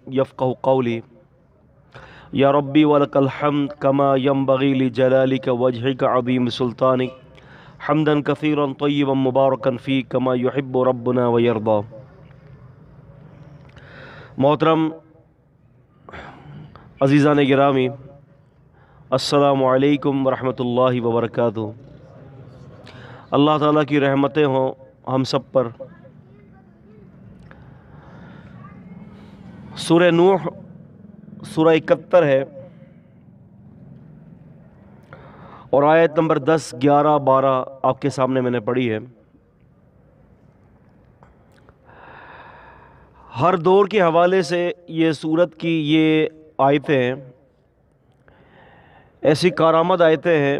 يفقه قولي يا ربي ولك الحمد كما ينبغي لجلالك وجهك عظيم سلطانك حمدا كثيرا طيبا مباركا فيه كما يحب ربنا ويرضى. محترم عزیزان گرامی، السلام علیکم ورحمۃ اللہ وبرکاتہ۔ اللہ تعالیٰ کی رحمتیں ہوں ہم سب پر۔ سورہ نوح سورہ 71 ہے اور آیت نمبر 10، 11، 12 آپ کے سامنے میں نے پڑھی ہے۔ ہر دور کے حوالے سے یہ سورت کی یہ آیتیں ہیں، ایسی کارآمد آیتیں ہیں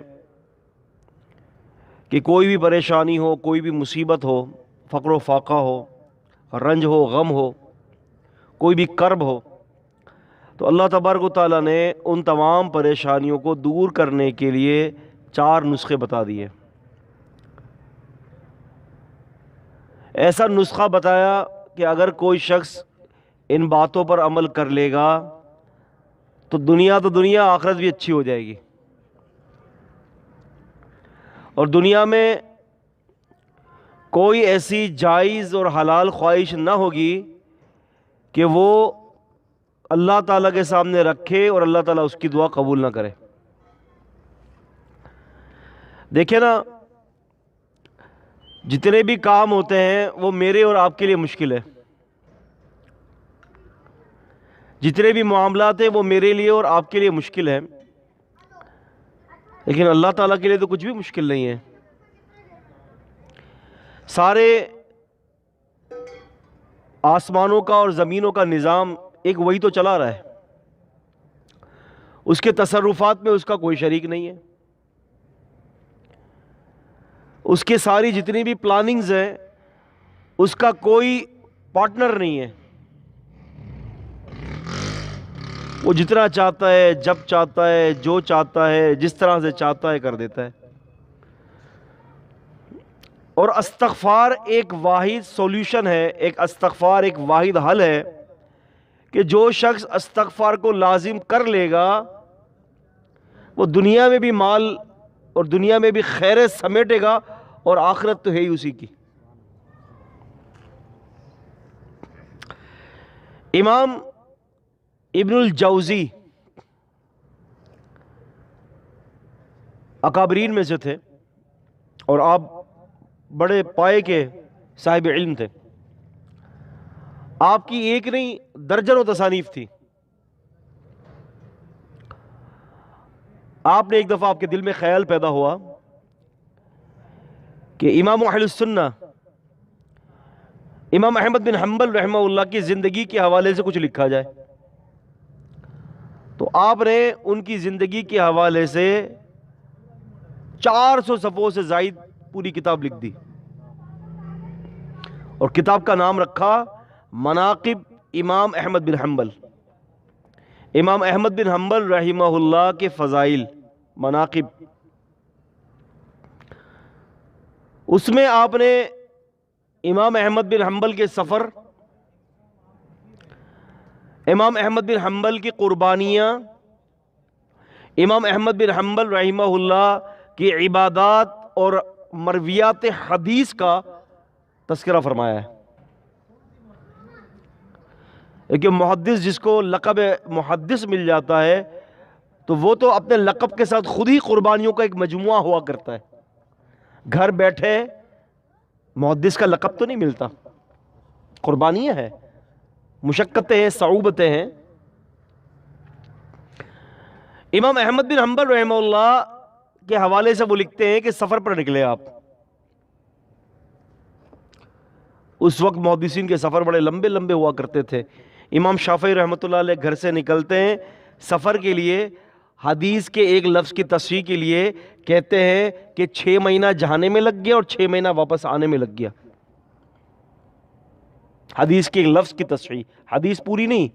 کہ کوئی بھی پریشانی ہو، کوئی بھی مصیبت ہو، فقر و فاقہ ہو، رنج ہو، غم ہو، کوئی بھی کرب ہو، تو اللہ تبارک و تعالیٰ نے ان تمام پریشانیوں کو دور کرنے کے لیے 4 نسخے بتا دیے۔ ایسا نسخہ بتایا کہ اگر کوئی شخص ان باتوں پر عمل کر لے گا تو دنیا آخرت بھی اچھی ہو جائے گی، اور دنیا میں کوئی ایسی جائز اور حلال خواہش نہ ہوگی کہ وہ اللہ تعالیٰ کے سامنے رکھے اور اللہ تعالیٰ اس کی دعا قبول نہ کرے۔ دیکھیں نا، جتنے بھی کام ہوتے ہیں وہ میرے اور آپ کے لیے مشکل ہے، جتنے بھی معاملات ہیں وہ میرے لیے اور آپ کے لیے مشکل ہے، لیکن اللہ تعالیٰ کے لیے تو کچھ بھی مشکل نہیں ہے۔ سارے آسمانوں کا اور زمینوں کا نظام ایک وہی تو چلا رہا ہے، اس کے تصرفات میں اس کا کوئی شریک نہیں ہے، اس کے ساری جتنی بھی پلاننگز ہیں اس کا کوئی پارٹنر نہیں ہے۔ وہ جتنا چاہتا ہے، جب چاہتا ہے، جو چاہتا ہے، جس طرح سے چاہتا ہے کر دیتا ہے۔ اور استغفار ایک واحد سولوشن ہے، استغفار ایک واحد حل ہے کہ جو شخص استغفار کو لازم کر لے گا وہ دنیا میں بھی مال اور دنیا میں بھی خیر سمیٹے گا، اور آخرت تو ہے ہی اسی کی۔ امام ابن الجوزی اکابرین میں سے تھے اور آپ بڑے پائے کے صاحب علم تھے۔ آپ کی ایک نہیں درجنوں تصانیف تھی۔ آپ نے ایک دفعہ آپ کے دل میں خیال پیدا ہوا کہ امام اہل السنہ امام احمد بن حنبل رحمہ اللہ کی زندگی کے حوالے سے کچھ لکھا جائے، تو آپ نے ان کی زندگی کے حوالے سے 400 صفحوں سے زائد پوری کتاب لکھ دی، اور کتاب کا نام رکھا مناقب امام احمد بن حنبل۔ امام احمد بن حنبل رحمہ اللہ کے فضائل، مناقب۔ اس میں آپ نے امام احمد بن حنبل کے سفر، امام احمد بن حنبل کی قربانیاں، امام احمد بن حنبل رحمہ اللہ کی عبادات اور مرویات حدیث کا تذکرہ فرمایا ہے۔ ایک محدث جس کو لقب محدث مل جاتا ہے تو وہ تو اپنے لقب کے ساتھ خود ہی قربانیوں کا ایک مجموعہ ہوا کرتا ہے۔ گھر بیٹھے محدث کا لقب تو نہیں ملتا، قربانیاں ہیں، مشقتیں ہیں، صعوبتیں ہیں۔ امام احمد بن حنبل رحمہ اللہ کے حوالے سے وہ لکھتے ہیں کہ سفر پر نکلے آپ۔ اس وقت محدثین کے سفر بڑے لمبے لمبے ہوا کرتے تھے۔ امام شافعی رحمۃ اللہ علیہ گھر سے نکلتے ہیں سفر کے لیے، حدیث کے ایک لفظ کی تصحیح کے لیے، کہتے ہیں کہ 6 مہینہ جانے میں لگ گیا اور 6 مہینہ واپس آنے میں لگ گیا۔ حدیث کے ایک لفظ کی تصحیح، حدیث پوری نہیں،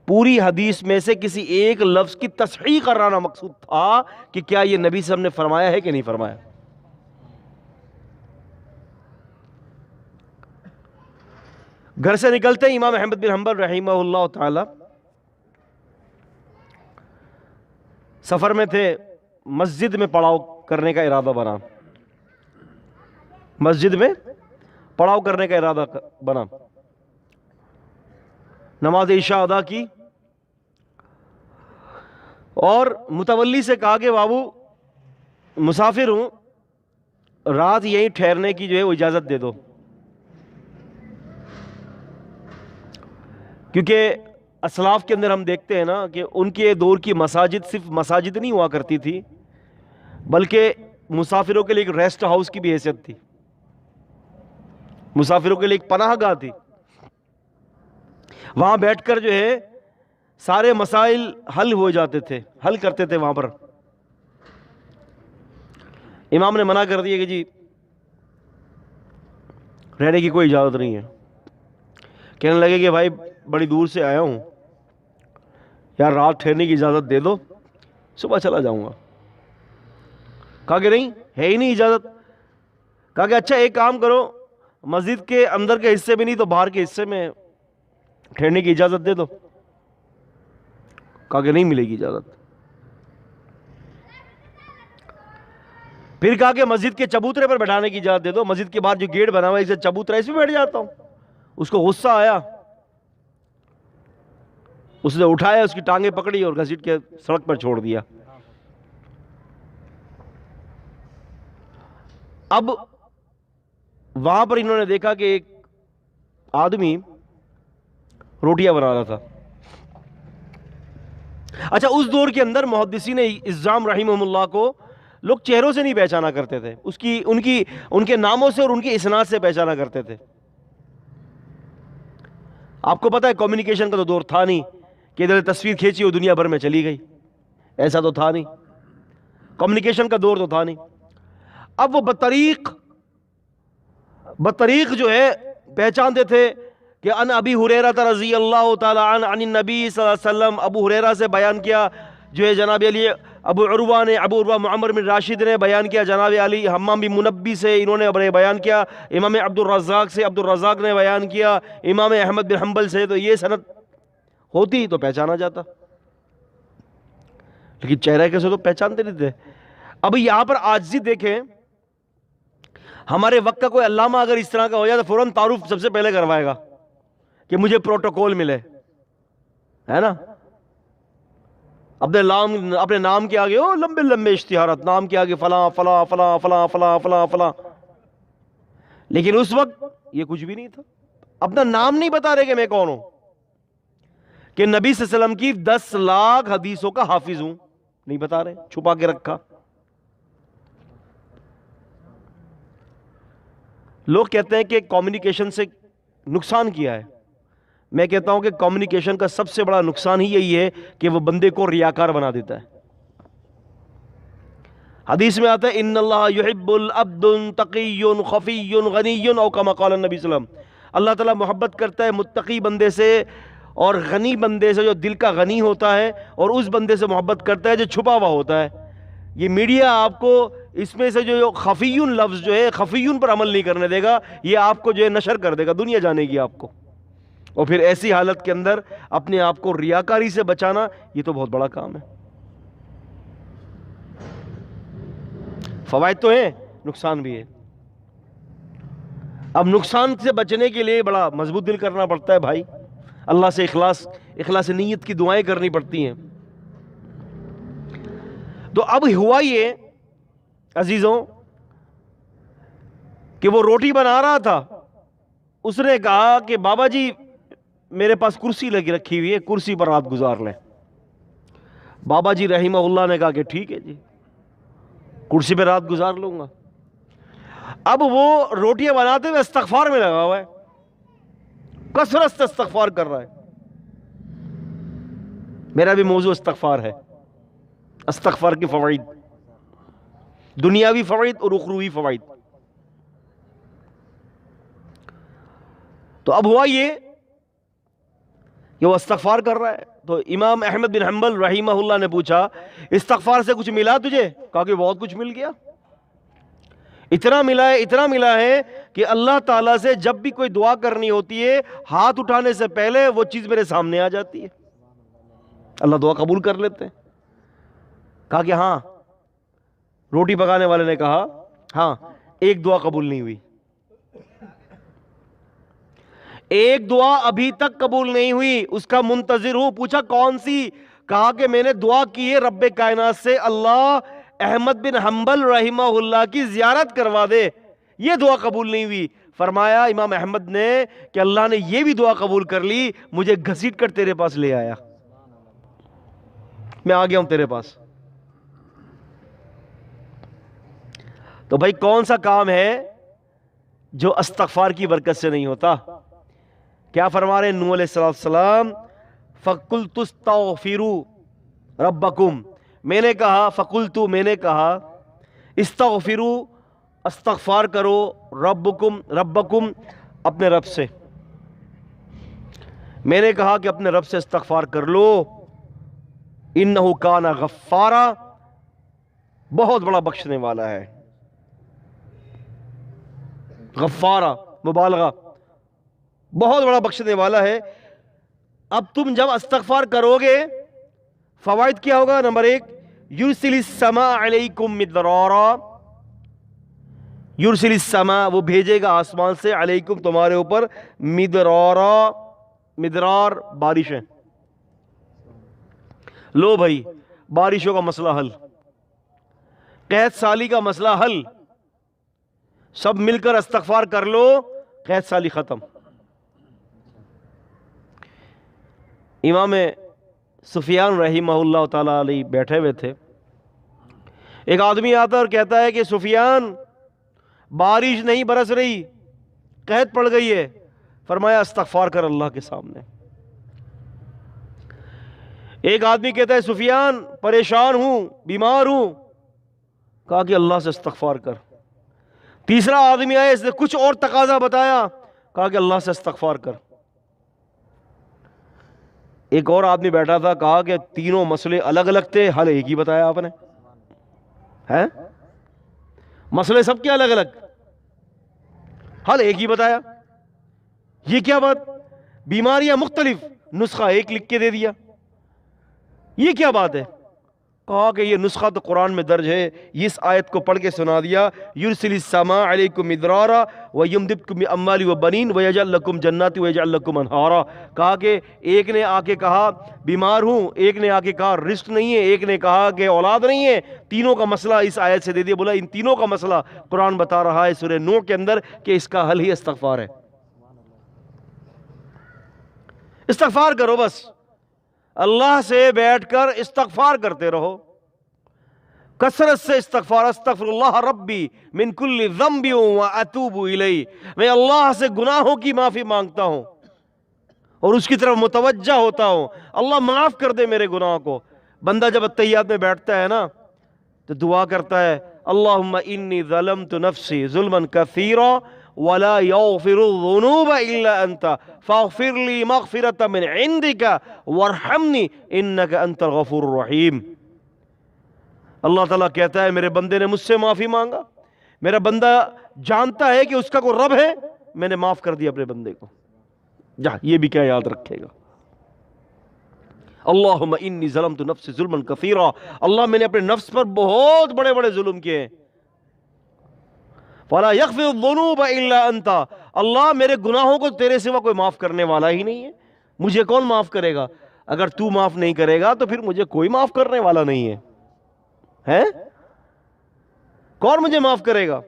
پوری حدیث میں سے کسی ایک لفظ کی تصحیح کرانا مقصود تھا کہ کیا یہ نبی صلی اللہ علیہ وسلم نے فرمایا ہے کہ نہیں فرمایا۔ گھر سے نکلتے ہیں امام احمد بن حنبل رحمہ اللہ تعالی سفر میں تھے, مسجد میں پڑاؤ کرنے کا ارادہ بنا, مسجد میں پڑاؤ کرنے کا ارادہ بنا. نماز عشاء ادا کی اور متولی سے کہا کہ بابو مسافر ہوں, رات یہیں ٹھہرنے کی جو ہے وہ اجازت دے دو, کیونکہ اسلاف کے اندر ہم دیکھتے ہیں نا کہ ان کے دور کی مساجد صرف مساجد نہیں ہوا کرتی تھی, بلکہ مسافروں کے لیے ایک ریسٹ ہاؤس کی بھی حیثیت تھی, مسافروں کے لیے ایک پناہ گاہ تھی. وہاں بیٹھ کر جو ہے سارے مسائل حل ہو جاتے تھے, حل کرتے تھے وہاں پر. امام نے منع کر دیا کہ جی رہنے کی کوئی اجازت نہیں ہے. کہنے لگے کہ بھائی بڑی دور سے آیا ہوں یار, رات ٹھہرنے کی اجازت دے دو, صبح چلا جاؤں گا. کہا کہ نہیں ہے ہی نہیں اجازت. کہا کہ اچھا ایک کام کرو, مسجد کے اندر کے حصے میں نہیں تو باہر کے حصے میں ٹھہرنے کی اجازت دے دو. کہا کہ نہیں ملے گی اجازت. پھر کہا کہ مسجد کے چبوترے پر بیٹھانے کی اجازت دے دو, مسجد کے باہر جو گیٹ بنا ہوا ہے اسے چبوترا, اس میں بیٹھ جاتا ہوں. اس کو غصہ آیا, اس نے اٹھایا, اس کی ٹانگیں پکڑی اور گھسیٹ کے سڑک پر چھوڑ دیا. اب وہاں پر انہوں نے دیکھا کہ ایک آدمی روٹیاں بنا رہا تھا. اچھا اس دور کے اندر محدثین اعظام رحمہم اللہ کو لوگ چہروں سے نہیں پہچانا کرتے تھے, ان کے ناموں سے اور ان کی اسناد سے پہچانا کرتے تھے. آپ کو پتا ہے کمیونیکیشن کا تو دور تھا نہیں کہ ادھر تصویر کھینچی اور دنیا بھر میں چلی گئی, ایسا تو تھا نہیں, کمیونیکیشن کا دور تو تھا نہیں. اب وہ بطریق جو ہے پہچانتے تھے کہ ان ابی ہریرہ رضی اللہ تعالی عنہ عن النبی صلی اللہ علیہ وسلم, ابو ہریرہ سے بیان کیا جو ہے جناب علی. ابو عروہ معمر بن راشد نے بیان کیا جناب علی. حمام بن منبی سے انہوں نے بیان کیا. امام عبد الرزاق سے عبد الرزاق نے بیان کیا. امام احمد بن حنبل سے. تو یہ سند ہوتی تو پہچانا جاتا, لیکن چہرہ کیسے تو پہچانتے نہیں تھے. اب یہاں پر عاجزی دیکھیں, ہمارے وقت کا کوئی علامہ اگر اس طرح کا ہو جائے تو فوراً تعارف سب سے پہلے کروائے گا کہ مجھے پروٹوکول ملے, ہے نا. اپنے نام کے آگے لمبے لمبے اشتہارات, نام کے آگے فلاں فلاں فلاں فلاں فلاں فلاں فلاں. لیکن اس وقت یہ کچھ بھی نہیں تھا. اپنا نام نہیں بتا رہے کہ میں کون ہوں, کہ نبی صلی اللہ علیہ وسلم کی 10 لاکھ حدیثوں کا حافظ ہوں, نہیں بتا رہے, چھپا کے رکھا. لوگ کہتے ہیں کہ کمیونیکیشن سے نقصان کیا ہے. میں کہتا ہوں کہ کمیونیکیشن کا سب سے بڑا نقصان ہی یہی ہے کہ وہ بندے کو ریاکار بنا دیتا ہے. حدیث میں آتا ہے ان اللہ یحب العبد تقی خفی غنی او کما قال النبی صلی اللہ علیہ وسلم. اللہ تعالیٰ محبت کرتا ہے متقی بندے سے اور غنی بندے سے, جو دل کا غنی ہوتا ہے, اور اس بندے سے محبت کرتا ہے جو چھپا ہوا ہوتا ہے. یہ میڈیا آپ کو اس میں سے جو خفیون لفظ جو ہے خفیون پر عمل نہیں کرنے دے گا, یہ آپ کو جو ہے نشر کر دے گا, دنیا جانے گی آپ کو. اور پھر ایسی حالت کے اندر اپنے آپ کو ریاکاری سے بچانا, یہ تو بہت بڑا کام ہے. فوائد تو ہیں, نقصان بھی ہے. اب نقصان سے بچنے کے لیے بڑا مضبوط دل کرنا پڑتا ہے بھائی, اللہ سے اخلاص نیت کی دعائیں کرنی پڑتی ہیں. تو اب ہوا یہ عزیزوں کہ وہ روٹی بنا رہا تھا, اس نے کہا کہ بابا جی میرے پاس کرسی لگی رکھی ہوئی ہے, کرسی پر رات گزار لیں. بابا جی رحمہ اللہ نے کہا کہ ٹھیک ہے جی, کرسی پہ رات گزار لوں گا. اب وہ روٹیاں بناتے ہوئے استغفار میں لگا ہوا ہے, کثرت سے استغفار کر رہا ہے. میرا بھی موضوع استغفار ہے, استغفار کی فوائد, دنیاوی فوائد اور اخروی فوائد. تو اب ہوا یہ کہ وہ استغفار کر رہا ہے. تو امام احمد بن حنبل رحمہ اللہ نے پوچھا استغفار سے کچھ ملا تجھے؟ کہا کہ بہت کچھ مل گیا. اتنا ملا ہے کہ اللہ تعالیٰ سے جب بھی کوئی دعا کرنی ہوتی ہے, ہاتھ اٹھانے سے پہلے وہ چیز میرے سامنے آ جاتی ہے, اللہ دعا قبول کر لیتے ہیں. کہا کہ ہاں. روٹی پکانے والے نے کہا ہاں. ایک دعا قبول نہیں ہوئی, ایک دعا ابھی تک قبول نہیں ہوئی, اس کا منتظر ہوں. پوچھا کون سی؟ کہا کہ میں نے دعا کی ہے رب کائنات سے, اللہ احمد بن حنبل رحمہ اللہ کی زیارت کروا دے. یہ دعا قبول نہیں ہوئی. فرمایا امام احمد نے کہ اللہ نے یہ بھی دعا قبول کر لی, مجھے گھسیٹ کر تیرے پاس لے آیا, میں آ گیا ہوں تیرے پاس. تو بھائی کون سا کام ہے جو استغفار کی برکت سے نہیں ہوتا؟ کیا فرما رہے نوح علیہ السلام؟ فَقُلْتُ اسْتَغْفِرُوا رَبَّكُمْ, میں نے کہا, فَقُلْتُ میں نے کہا, استغفروا استغفار کرو, ربکم اپنے رب سے, میں نے کہا کہ اپنے رب سے استغفار کر لو. انہ کان غفارا, بہت بڑا بخشنے والا ہے. غفارا مبالغہ, بہت بڑا بخشنے والا ہے. اب تم جب استغفار کرو گے فوائد کیا ہوگا؟ نمبر 1, یرسل السماء علیکم مدرارا, یرسل السماء وہ بھیجے گا آسمان سے, علیکم تمہارے اوپر, مدرارا, مدرار بارشیں. لو بھائی بارشوں کا مسئلہ حل, قحط سالی کا مسئلہ حل, سب مل کر استغفار کر لو, قحط سالی ختم. امام سفیان رحمہ اللہ تعالی علیہ بیٹھے ہوئے تھے, ایک آدمی آتا اور کہتا ہے کہ سفیان بارش نہیں برس رہی, قحط پڑ گئی ہے. فرمایا استغفار کر اللہ کے سامنے. ایک آدمی کہتا ہے سفیان پریشان ہوں, بیمار ہوں. کہا کہ اللہ سے استغفار کر. تیسرا آدمی آیا, اس نے کچھ اور تقاضا بتایا, کہا کہ اللہ سے استغفار کر. ایک اور آدمی بیٹھا تھا, کہا کہ تینوں مسئلے الگ الگ تھے, حل ایک ہی بتایا آپ نے. ہے مسئلے سب کے الگ الگ, حل ایک ہی بتایا. یہ کیا بات؟ بیماریاں مختلف, نسخہ ایک لکھ کے دے دیا, یہ کیا بات ہے؟ کہا کہ یہ نسخہ تو قرآن میں درج ہے, اس آیت کو پڑھ کے سنا دیا, یرسل السماء علیکم مدرارا ویمددکم باموال وبنین ویجعل لکم جنات ویجعل لکم انہارا. کہا کہ ایک نے آ کے کہا بیمار ہوں, ایک نے آ کے کہا رزق نہیں ہے, ایک نے کہا کہ اولاد نہیں ہے. تینوں کا مسئلہ اس آیت سے دے دیا. بولا ان تینوں کا مسئلہ قرآن بتا رہا ہے سورہ نوح کے اندر کہ اس کا حل ہی استغفار ہے. استغفار کرو, بس اللہ سے بیٹھ کر استغفار کرتے رہو, کثرت سے استغفار. استغفر اللہ ربی من کل ذنب واتوب الیہ, میں اللہ سے گناہوں کی معافی مانگتا ہوں اور اس کی طرف متوجہ ہوتا ہوں, اللہ معاف کر دے میرے گناہوں کو. بندہ جب اتحیات میں بیٹھتا ہے نا تو دعا کرتا ہے, اللہم انی ظلمت نفسی ظلما کثیرا ولا یغفر الذنوب الا انت فاغفر لی مغفرۃ من عندک وارحمنی انک انت الغفور الرحیم. اللہ تعالیٰ کہتا ہے میرے بندے نے مجھ سے معافی مانگا, میرا بندہ جانتا ہے کہ اس کا کوئی رب ہے, میں نے معاف کر دیا اپنے بندے کو. جا یہ بھی کیا یاد رکھے گا, اللہم انی ظلمت نفسی ظلما کثیرا, اللہ میں نے اپنے نفس پر بہت بڑے بڑے ظلم کیے ہیں. فلا یغفر الذنوب الا انت, اللہ میرے گناہوں کو تیرے سوا کوئی معاف کرنے والا ہی نہیں ہے, مجھے کون معاف کرے گا؟ اگر تو معاف نہیں کرے گا تو پھر مجھے کوئی معاف کرنے والا نہیں ہے. کون مجھے معاف کرے گا؟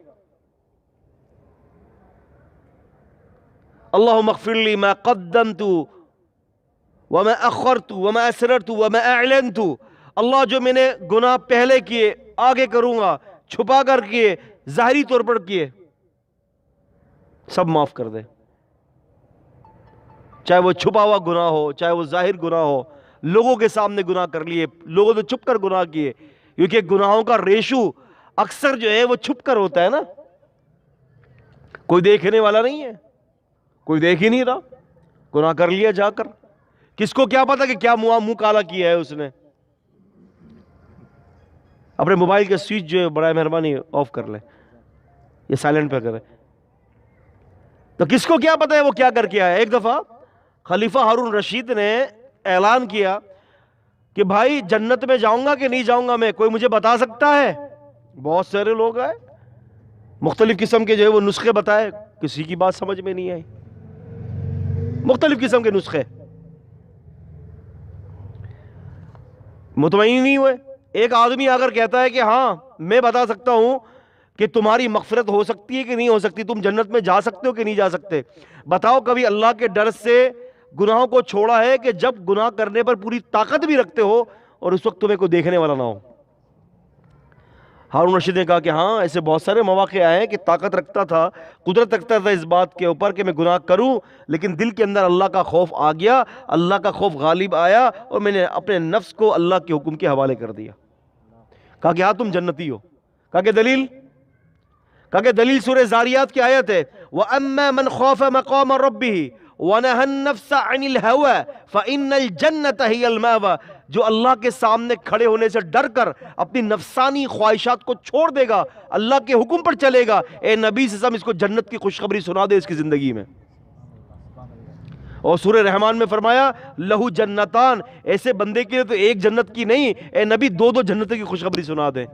اللہم اغفر لی ما قدمت وما اخرت وما اسررت وما اعلنت, اللہ جو میں نے گناہ پہلے کیے, آگے کروں گا, چھپا کر کیے, ظاہری طور پر کیے, سب معاف کر دے. چاہے وہ چھپا ہوا گناہ ہو, چاہے وہ ظاہر گناہ ہو. لوگوں کے سامنے گناہ کر لیے, لوگوں نے چھپ کر گناہ کیے, کیونکہ گناہوں کا ریشو اکثر جو ہے وہ چھپ کر ہوتا ہے نا, کوئی دیکھنے والا نہیں ہے, کوئی دیکھ ہی نہیں رہا, گناہ کر لیا جا کر. کس کو کیا پتا کہ کیا منہ کالا کیا ہے اس نے. اپنے موبائل کا سوئچ جو ہے برائے مہربانی آف کر لیں, یہ سائلنٹ پہ کریں. تو کس کو کیا پتا ہے وہ کیا کر کے آیا. ایک دفعہ خلیفہ ہارون رشید نے اعلان کیا, کہ بھائی جنت میں جاؤں گا کہ نہیں جاؤں گا میں، کوئی مجھے بتا سکتا ہے؟ بہت سارے لوگ آئے مختلف قسم کے جو ہے وہ نسخے بتائے، کسی کی بات سمجھ میں نہیں آئی، مختلف قسم کے نسخے، مطمئن نہیں ہوئے۔ ایک آدمی آ کر کہتا ہے کہ ہاں میں بتا سکتا ہوں کہ تمہاری مغفرت ہو سکتی ہے کہ نہیں ہو سکتی، تم جنت میں جا سکتے ہو کہ نہیں جا سکتے، بتاؤ کبھی اللہ کے ڈر سے گناہوں کو چھوڑا ہے کہ جب گناہ کرنے پر پوری طاقت بھی رکھتے ہو اور اس وقت تمہیں کوئی دیکھنے والا نہ ہو؟ ہارون رشید نے کہا کہ ہاں ایسے بہت سارے مواقع آئے کہ طاقت رکھتا تھا، قدرت رکھتا تھا اس بات کے اوپر کہ میں گناہ کروں، لیکن دل کے اندر اللہ کا خوف آ گیا، اللہ کا خوف غالب آیا اور میں نے اپنے نفس کو اللہ کے حکم کے حوالے کر دیا۔ کہا کہ ہاں تم جنتی ہو۔ کہا کہ دلیل؟ کہا کہ دلیل سورہ زاریات کی آیت ہے، وَأَمَّا مَنْ خَافَ مَقَامَ رَبِّهِ وَنَهَى النَّفْسَ عَنِ الْهَوَىٰ فَإِنَّ الْجَنَّةَ هِيَ الْمَأْوَىٰ، جو اللہ کے سامنے کھڑے ہونے سے ڈر کر اپنی نفسانی خواہشات کو چھوڑ دے گا، اللہ کے حکم پر چلے گا، اے نبی صلی اللہ علیہ وسلم اس کو جنت کی خوشخبری سنا دے اس کی زندگی میں۔ اور سورہ رحمان میں فرمایا لہو جنتان، ایسے بندے کے لیے تو ایک جنت کی نہیں، اے نبی دو دو جنت کی خوشخبری سنا دے،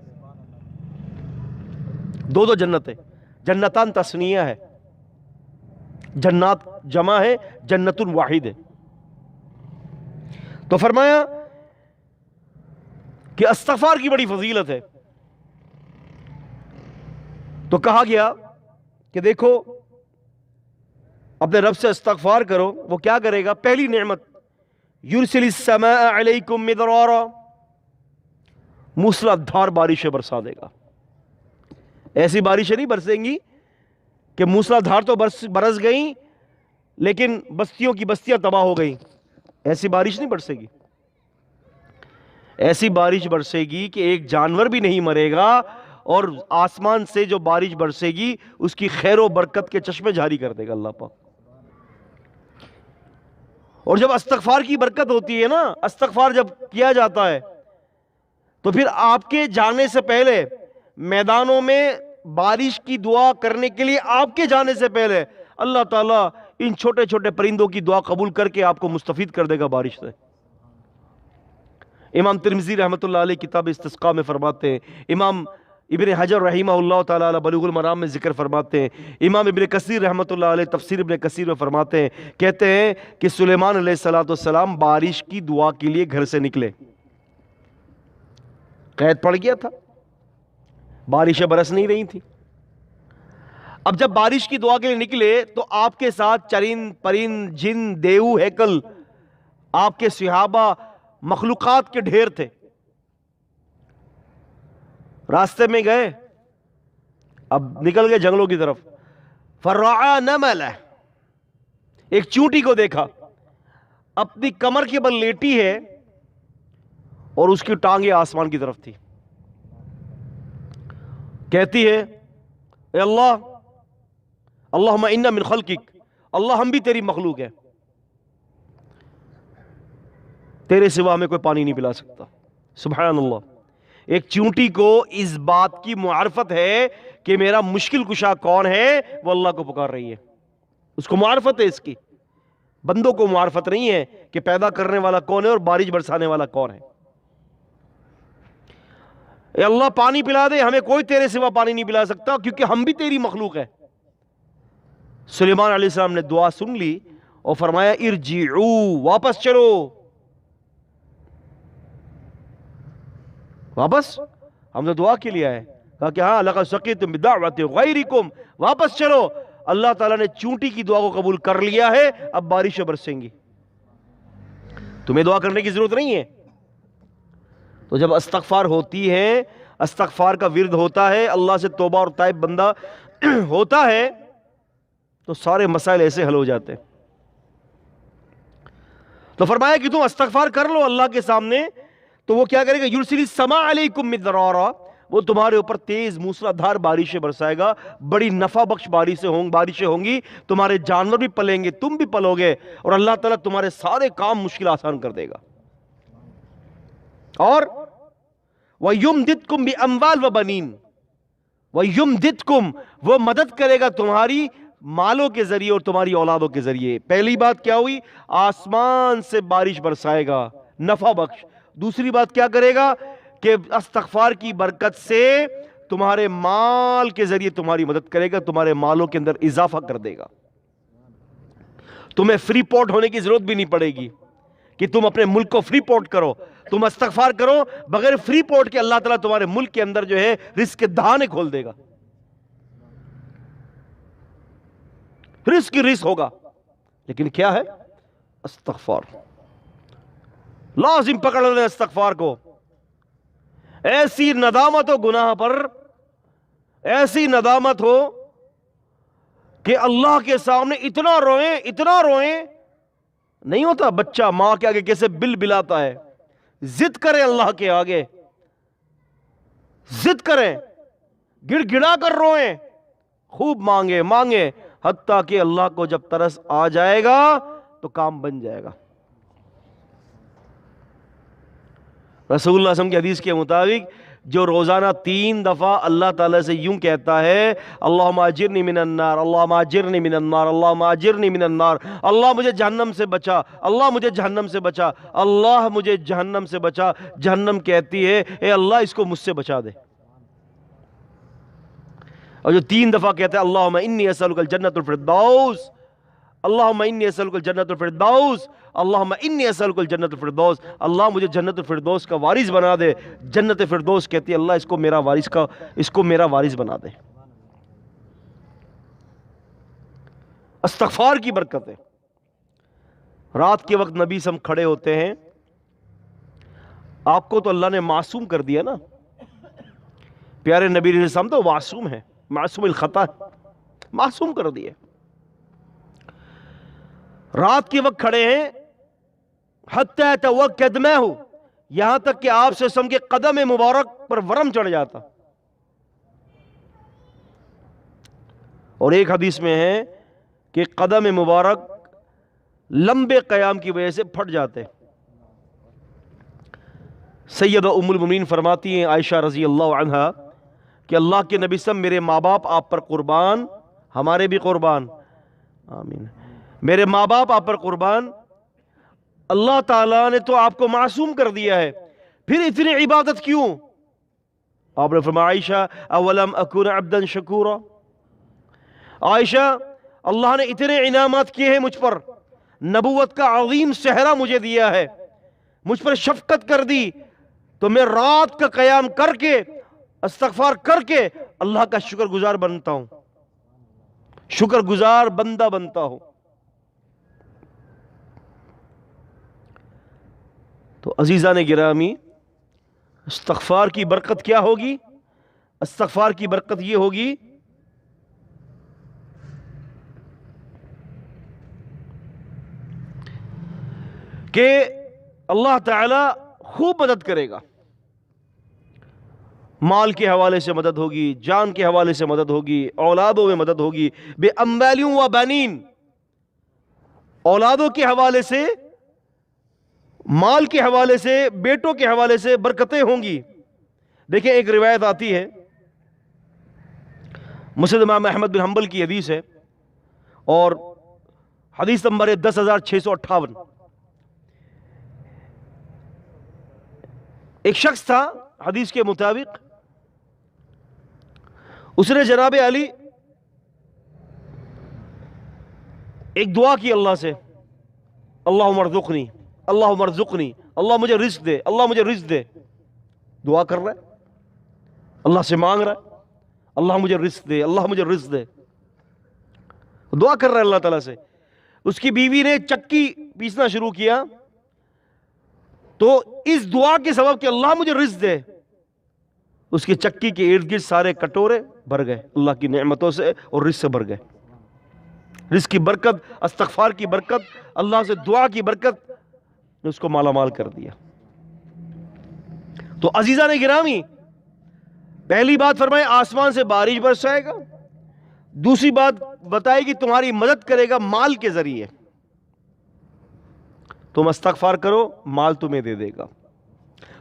دو دو جنتیں۔ جنتان تثنیہ ہے، جنات جمع ہے، جنت واحد ہے۔ تو فرمایا کہ استغفار کی بڑی فضیلت ہے۔ تو کہا گیا کہ دیکھو اپنے رب سے استغفار کرو، وہ کیا کرے گا؟ پہلی نعمت یرسل السماء علیکم مدرارا، موسلادھار بارشیں برسا دے گا۔ ایسی بارشیں نہیں برسیں گی کہ موسلادھار تو برس گئیں لیکن بستیوں کی بستیاں تباہ ہو گئیں، ایسی بارش نہیں برسے گی۔ ایسی بارش برسے گی کہ ایک جانور بھی نہیں مرے گا، اور آسمان سے جو بارش برسے گی اس کی خیر و برکت کے چشمے جاری کر دے گا اللہ پاک۔ اور جب استغفار کی برکت ہوتی ہے نا، استغفار جب کیا جاتا ہے تو پھر آپ کے جانے سے پہلے میدانوں میں بارش کی دعا کرنے کے لیے آپ کے جانے سے پہلے اللہ تعالیٰ ان چھوٹے چھوٹے پرندوں کی دعا قبول کر کے آپ کو مستفید کر دے گا بارش سے۔ امام ترمذی رحمۃ اللہ علیہ کتاب استسقاء میں فرماتے ہیں، امام ابن حجر رحمہ اللہ تعالیٰ بلوغ المرام میں ذکر فرماتے ہیں، امام ابن کثیر رحمۃ اللہ علیہ تفسیر ابن کثیر میں فرماتے ہیں، کہتے ہیں کہ سلیمان علیہ السلام بارش کی دعا کے لیے گھر سے نکلے، قید پڑ گیا تھا، بارشیں برس نہیں رہی تھی۔ اب جب بارش کی دعا کے لیے نکلے تو آپ کے ساتھ چرند پرند جن دیو ہیکل، آپ کے صحابہ مخلوقات کے ڈھیر تھے۔ راستے میں گئے، اب نکل گئے جنگلوں کی طرف، فرعا نملہ، ایک چونٹی کو دیکھا، اپنی کمر کے بل لیٹی ہے اور اس کی ٹانگیں آسمان کی طرف تھی، کہتی ہے اے اللہ، اللہم انا من خلقک، اللہ ہم بھی تیری مخلوق ہے، تیرے سوا ہمیں کوئی پانی نہیں پلا سکتا۔ سبحان اللہ، ایک چونٹی کو اس بات کی معرفت ہے کہ میرا مشکل کشا کون ہے، وہ اللہ کو پکار رہی ہے، اس کو معرفت ہے، اس کی بندوں کو معرفت نہیں ہے کہ پیدا کرنے والا کون ہے اور بارش برسانے والا کون ہے۔ اے اللہ پانی پلا دے، ہمیں کوئی تیرے سوا پانی نہیں پلا سکتا کیونکہ ہم بھی تیری مخلوق ہے۔ سلیمان علیہ السلام نے دعا سن لی اور فرمایا ارجعو، واپس چلو، واپس، ہم نے دعا کے لیے آئے، کہا کہ ہاں لقد سقیتم بدعوت غیرکم، واپس چلو، اللہ تعالیٰ نے چونٹی کی دعا کو قبول کر لیا ہے، اب بارشیں برسیں گی، تمہیں دعا کرنے کی ضرورت نہیں ہے۔ تو جب استغفار ہوتی ہے، استغفار کا ورد ہوتا ہے، اللہ سے توبہ اور تائب بندہ ہوتا ہے تو سارے مسائل ایسے حل ہو جاتے ہیں۔ تو فرمایا کہ تم استغفار کر لو اللہ کے سامنے، تو وہ کیا کرے گا؟ یرسل السماء علیکم مدرارا، وہ تمہارے اوپر تیز موسلادھار بارشیں برسائے گا، بڑی نفع بخش بارشیں ہوں گی، تمہارے جانور بھی پلیں گے، تم بھی پلو گے، اور اللہ تعالیٰ تمہارے سارے کام مشکل آسان کر دے گا۔ اور وَيُمْدِدْكُمْ بِأَمْوَالٍ وَبَنِينَ، وَيُمْدِدْكُمْ، وہ مدد کرے گا تمہاری مالوں کے ذریعے اور تمہاری اولادوں کے ذریعے۔ پہلی بات کیا ہوئی؟ آسمان سے بارش برسائے گا، نفع بخش۔ دوسری بات کیا کرے گا کہ استغفار کی برکت سے تمہارے مال کے ذریعے تمہاری مدد کرے گا، تمہارے مالوں کے اندر اضافہ کر دے گا، تمہیں فری پورٹ ہونے کی ضرورت بھی نہیں پڑے گی کہ تم اپنے ملک کو فری پورٹ کرو، تم استغفار کرو بغیر فری پورٹ کے، اللہ تعالیٰ تمہارے ملک کے اندر جو ہے رزق کے دہانے کھول دے گا، رزق کی رزق ہوگا۔ لیکن کیا ہے؟ استغفار، لازم پکڑ لیں استغفار کو۔ ایسی ندامت ہو گناہ پر، ایسی ندامت ہو کہ اللہ کے سامنے اتنا روئیں، نہیں ہوتا بچہ ماں کے آگے کیسے بل بلاتا ہے، ضد کریں اللہ کے آگے، ضد کریں، گڑ گڑا کر روئیں، خوب مانگے حتیٰ کہ اللہ کو جب ترس آ جائے گا تو کام بن جائے گا۔ رسول اللہ صلی اللہ علیہ وسلم کی حدیث کے مطابق جو روزانہ 3 دفعہ اللہ تعالیٰ سے یوں کہتا ہے اللہم اجرنی من النار، اللہم اجرنی من النار، اللہم اجرنی من النار، اللہ مجھے جہنم سے بچا، اللہ مجھے جہنم سے بچا، اللہ مجھے جہنم سے بچا، جہنم کہتی ہے اے اللہ اس کو مجھ سے بچا دے۔ اور جو 3 دفعہ کہتا ہے اللہم انی اسألک الجنۃ الفردوس، اللہم انی اسألک الجنۃ الفردوس، اللہم انی اسألک الجنۃ الفردوس، اللہ مجھے جنت الفردوس کا وارث بنا دے۔ جنت فردوس کہتی ہے اللہ اس کو میرا وارث بنا دے۔ استغفار کی برکت ہے۔ رات کے وقت نبی سم کھڑے ہوتے ہیں، آپ کو تو اللہ نے معصوم کر دیا نا، پیارے نبی علیہ السلام تو معصوم ہے، معصوم الخطا ہے، معصوم کر دیے۔ رات کے وقت کھڑے ہیں، حتی توقدمہ، یہاں تک کہ آپ سے سم کے قدم مبارک پر ورم چڑھ جاتا، اور ایک حدیث میں ہے کہ قدم مبارک لمبے قیام کی وجہ سے پھٹ جاتے۔ سیدہ ام المومنین فرماتی ہیں عائشہ رضی اللہ عنہا کہ اللہ کے نبی صلی اللہ علیہ وسلم میرے ماں باپ آپ پر قربان، ہمارے بھی قربان، آمین، میرے ماں باپ آپ پر قربان، اللہ تعالیٰ نے تو آپ کو معصوم کر دیا ہے، پھر اتنی عبادت کیوں؟ آپ نے فرمایا عائشہ اولم اکون عبدا شکورا، عائشہ اللہ نے اتنے انعامات کیے ہیں مجھ پر، نبوت کا عظیم صحرا مجھے دیا ہے، مجھ پر شفقت کر دی، تو میں رات کا قیام کر کے استغفار کر کے اللہ کا شکر گزار بنتا ہوں، شکر گزار بندہ بنتا ہوں۔ تو عزیزان گرامی، استغفار کی برکت کیا ہوگی؟ استغفار کی برکت یہ ہوگی کہ اللہ تعالی خوب مدد کرے گا، مال کے حوالے سے مدد ہوگی، جان کے حوالے سے مدد ہوگی، اولادوں میں مدد ہوگی، بے اموالین و بنین، اولادوں کے حوالے سے، مال کے حوالے سے، بیٹوں کے حوالے سے برکتیں ہوں گی۔ دیکھیں ایک روایت آتی ہے، مسند امام احمد بن حنبل کی حدیث ہے، اور حدیث نمبر 10,658۔ ایک شخص تھا حدیث کے مطابق، اس نے جناب علی ایک دعا کی اللہ سے، اللہم ارزقنی، اللہم ارزقنی، اللہ مجھے رزق دے، اللہ مجھے رزق دے، دعا کر رہا ہے، اللہ سے مانگ رہا ہے اللہ مجھے رزق دے، اللہ مجھے رزق دے، دعا کر رہا ہے اللہ تعالیٰ سے۔ اس کی بیوی نے چکی پیسنا شروع کیا، تو اس دعا کے سبب کہ اللہ مجھے رزق دے، اس کی چکی کے ارد گرد سارے کٹورے بھر گئے اللہ کی نعمتوں سے اور رزق سے بھر گئے۔ رزق کی برکت، استغفار کی برکت، اللہ سے دعا کی برکت نے اس کو مالا مال کر دیا۔ تو عزیزان گرامی، پہلی بات فرمائے آسمان سے بارش برسائے گا، دوسری بات بتائے گی تمہاری مدد کرے گا مال کے ذریعے، تم استغفار کرو مال تمہیں دے دے گا،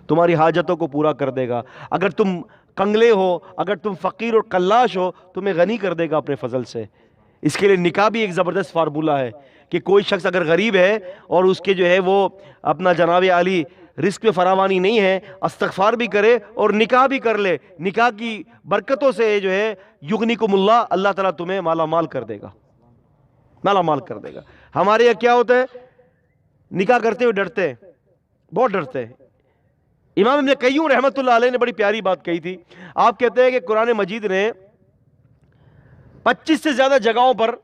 تمہاری حاجتوں کو پورا کر دے گا، اگر تم کنگلے ہو، اگر تم فقیر اور کلاش ہو، تمہیں غنی کر دے گا اپنے فضل سے۔ اس کے لیے نکاح بھی ایک زبردست فارمولہ ہے کہ کوئی شخص اگر غریب ہے اور اس کے جو ہے وہ اپنا جناب عالی رزق میں فراوانی نہیں ہے استغفار بھی کرے اور نکاح بھی کر لے. نکاح کی برکتوں سے جو ہے یغنیکم اللہ, اللہ تعالیٰ تمہیں مالا مال کر دے گا, مالا مال کر دے گا. ہمارے یہاں کیا ہوتا ہے, نکاح کرتے ہوئے ڈرتے ہیں, بہت ڈرتے ہیں. امام ابن قیم رحمۃ اللہ علیہ نے بڑی پیاری بات کہی تھی. آپ کہتے ہیں کہ قرآن مجید نے 25 سے زیادہ جگہوں پر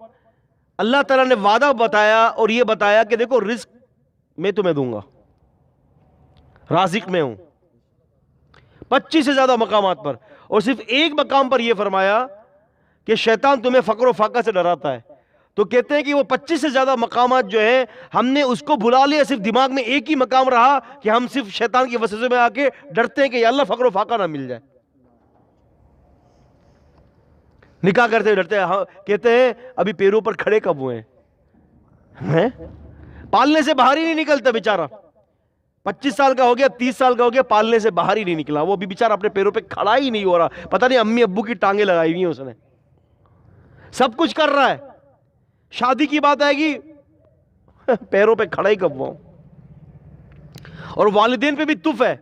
اللہ تعالیٰ نے وعدہ بتایا اور یہ بتایا کہ دیکھو رزق میں تمہیں دوں گا, رازق میں ہوں. 25 سے زیادہ مقامات پر, اور صرف ایک مقام پر یہ فرمایا کہ شیطان تمہیں فقر و فاقہ سے ڈراتا ہے. تو کہتے ہیں کہ وہ 25 سے زیادہ مقامات جو ہیں ہم نے اس کو بھلا لیا, صرف دماغ میں ایک ہی مقام رہا کہ ہم صرف شیطان کی وسوسے میں آ کے ڈرتے ہیں کہ یا اللہ فقر و فاقہ نہ مل جائے. نکاح کرتے ہوئے ڈرتے ہیں, کہتے ہیں ابھی پیروں پر کھڑے کب ہوئے ہیں, پالنے سے باہر ہی نہیں نکلتا بیچارہ. 25 سال کا ہو گیا, 30 سال کا ہو گیا, پالنے سے باہر ہی نہیں نکلا, وہ ابھی بیچارہ اپنے پیروں پہ کھڑا ہی نہیں ہو رہا. پتہ نہیں امی ابو کی ٹانگیں لگائی ہوئی ہیں اس نے, سب کچھ کر رہا ہے, شادی کی بات آئے گی پیروں پہ کھڑا ہی کب ہوا. اور والدین پہ بھی تف ہے,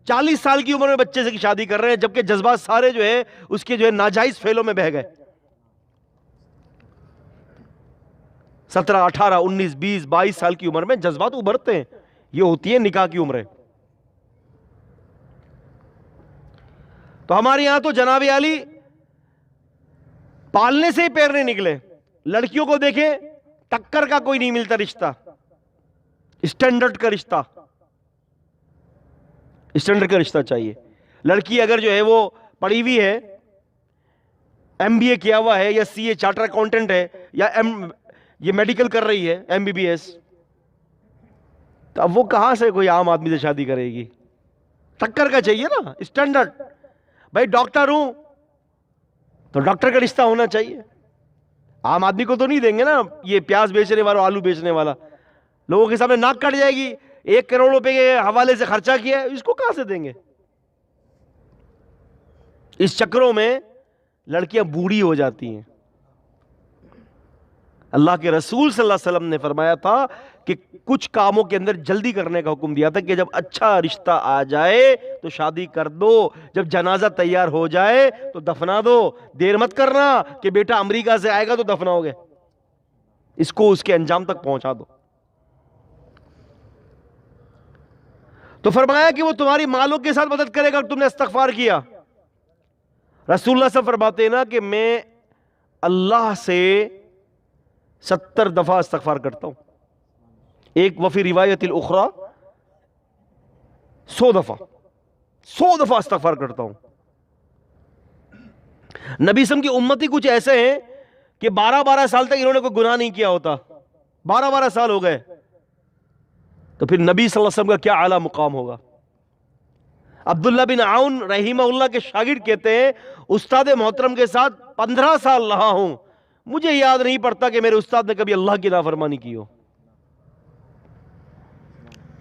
40 سال کی عمر میں بچے سے کی شادی کر رہے ہیں, جبکہ جذبات سارے جو ہے اس کے جو ہے ناجائز فعلوں میں بہہ گئے. 17, 18, 19, 20, 22 سال کی عمر میں جذبات ابھرتے ہیں, یہ ہوتی ہے نکاح کی عمریں. تو ہمارے یہاں تو جناب عالی پالنے سے ہی پیر نہیں نکلے. لڑکیوں کو دیکھیں, ٹکر کا کوئی نہیں ملتا رشتہ, اسٹینڈرڈ کا رشتہ, اسٹینڈرڈ کا رشتہ چاہیے. لڑکی اگر جو ہے وہ پڑھی ہوئی ہے, MBA کیا ہوا ہے, یا CA چارٹر اکاؤنٹنٹ ہے, یا یہ میڈیکل کر رہی ہے MBBS, تو اب وہ کہاں سے کوئی عام آدمی سے شادی کرے گی؟ ٹکر کا چاہیے نا, اسٹینڈرڈ. بھائی ڈاکٹر ہوں تو ڈاکٹر کا رشتہ ہونا چاہیے. عام آدمی کو تو نہیں دیں گے نا, یہ پیاز بیچنے والا, آلو بیچنے والا, لوگوں کے سامنے ناک کٹ جائے گی. 1 کروڑ روپے کے حوالے سے خرچہ کیا ہے, اس کو کہاں سے دیں گے؟ اس چکروں میں لڑکیاں بوڑھی ہو جاتی ہیں. اللہ کے رسول صلی اللہ علیہ وسلم نے فرمایا تھا کہ کچھ کاموں کے اندر جلدی کرنے کا حکم دیا تھا کہ جب اچھا رشتہ آ جائے تو شادی کر دو, جب جنازہ تیار ہو جائے تو دفنا دو. دیر مت کرنا کہ بیٹا امریکہ سے آئے گا تو دفناؤ گے, اس کو اس کے انجام تک پہنچا دو. تو فرمایا کہ وہ تمہاری مالوں کے ساتھ مدد کرے گا تم نے استغفار کیا. رسول اللہ صلی اللہ علیہ وسلم فرماتے ہیں نا کہ میں اللہ سے 70 دفعہ استغفار کرتا ہوں. ایک وفی روایت الاخرى 100 دفعہ استغفار کرتا ہوں. نبی سم کی امتی کچھ ایسے ہیں کہ 12 سال تک انہوں نے کوئی گناہ نہیں کیا ہوتا, 12 سال ہو گئے, تو پھر نبی صلی اللہ علیہ وسلم کا کیا اعلیٰ مقام ہوگا. عبداللہ بن عون رحمہ اللہ کے شاگرد کہتے ہیں استاد محترم کے ساتھ 15 سال رہا ہوں, مجھے یاد نہیں پڑتا کہ میرے استاد نے کبھی اللہ کی نافرمانی کی ہو,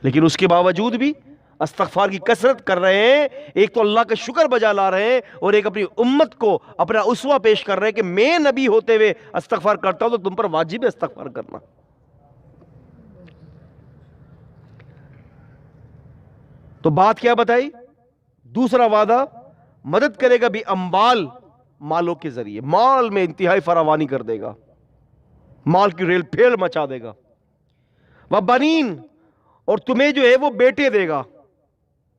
لیکن اس کے باوجود بھی استغفار کی کثرت کر رہے ہیں. ایک تو اللہ کا شکر بجا لا رہے ہیں, اور ایک اپنی امت کو اپنا اسوہ پیش کر رہے ہیں کہ میں نبی ہوتے ہوئے استغفار کرتا ہوں تو تم پر واجب ہے استغفار کرنا. تو بات کیا بتائی؟ دوسرا وعدہ, مدد کرے گا بھی اموال, مالوں کے ذریعے مال میں انتہائی فراوانی کر دے گا, مال کی ریل پھیل مچا دے گا. وَبَنِينَ, اور تمہیں جو ہے وہ بیٹے دے گا.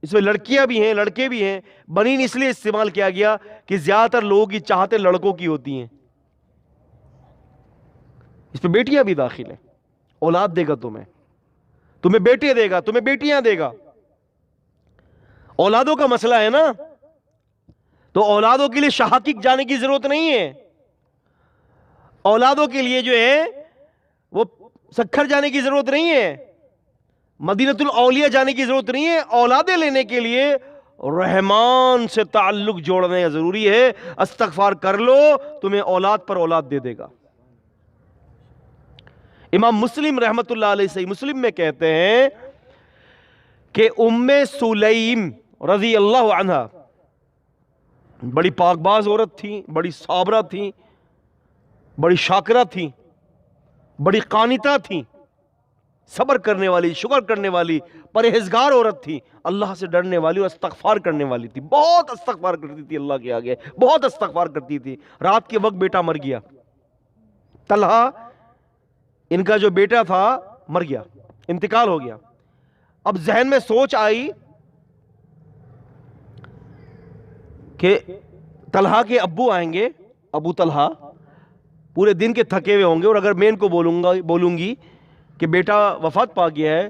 اس میں لڑکیاں بھی ہیں لڑکے بھی ہیں. بنین اس لیے استعمال کیا گیا کہ زیادہ تر لوگوں کی چاہتے لڑکوں کی ہوتی ہیں, اس میں بیٹیاں بھی داخل ہیں. اولاد دے گا تمہیں بیٹے دے گا, تمہیں بیٹیاں دے گا. اولادوں کا مسئلہ ہے نا, تو اولادوں کے لیے شہاقق جانے کی ضرورت نہیں ہے. اولادوں کے لیے جو ہے وہ سکھر جانے کی ضرورت نہیں ہے, مدینۃ الاولیاء جانے کی ضرورت نہیں ہے. اولادیں لینے کے لیے رحمان سے تعلق جوڑنے ضروری ہے. استغفار کر لو, تمہیں اولاد پر اولاد دے دے گا. امام مسلم رحمت اللہ علیہ صحیح مسلم میں کہتے ہیں کہ ام سلیم رضی اللہ عنہ بڑی پاک باز عورت تھی, بڑی صابرہ تھی, بڑی شاکرہ تھی, بڑی قانتہ تھی. صبر کرنے والی، شکر کرنے والی، پرہیزگار عورت تھی، اللہ سے ڈرنے والی اور استغفار کرنے والی تھی، بہت استغفار کرتی تھی اللہ کے آگے، بہت استغفار کرتی تھی۔ رات کے وقت بیٹا مر گیا، طلحہ ان کا جو بیٹا تھا مر گیا، انتقال ہو گیا۔ اب ذہن میں سوچ آئی کہ طلحہ کے ابو آئیں گے، ابو طلحہ پورے دن کے تھکے ہوئے ہوں گے، اور اگر میں ان کو بولوں گی کہ بیٹا وفات پا گیا ہے